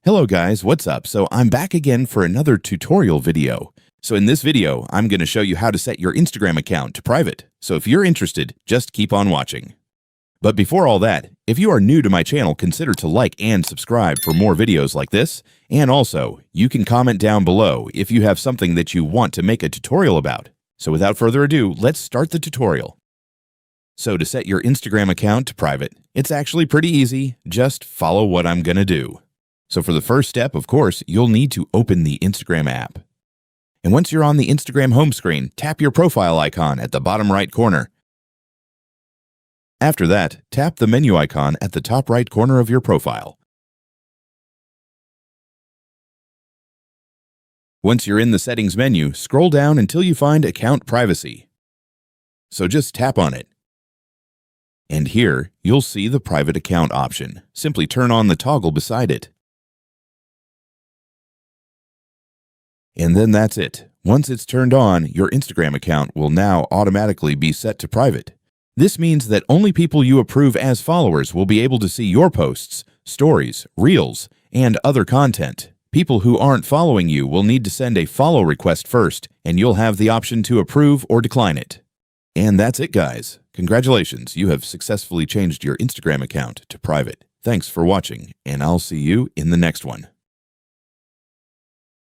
Hello guys, what's up? So I'm back again for another tutorial video. So in this video, I'm going to show you how to set your Instagram account to private. So if you're interested, just keep on watching. But before all that, if you are new to my channel, consider to like and subscribe for more videos like this. And also, you can comment down below if you have something that you want to make a tutorial about. So without further ado, let's start the tutorial. So to set your Instagram account to private, it's actually pretty easy. Just follow what I'm going to do. So for the first step, of course, you'll need to open the Instagram app. And once you're on the Instagram home screen, tap your profile icon at the bottom right corner. After that, tap the menu icon at the top right corner of your profile. Once you're in the settings menu, scroll down until you find Account Privacy. So just tap on it. And here, you'll see the private account option. Simply turn on the toggle beside it. And then that's it. Once it's turned on, your Instagram account will now automatically be set to private. This means that only people you approve as followers will be able to see your posts, stories, reels, and other content. People who aren't following you will need to send a follow request first, and you'll have the option to approve or decline it. And that's it, guys. Congratulations, you have successfully changed your Instagram account to private. Thanks for watching, and I'll see you in the next one.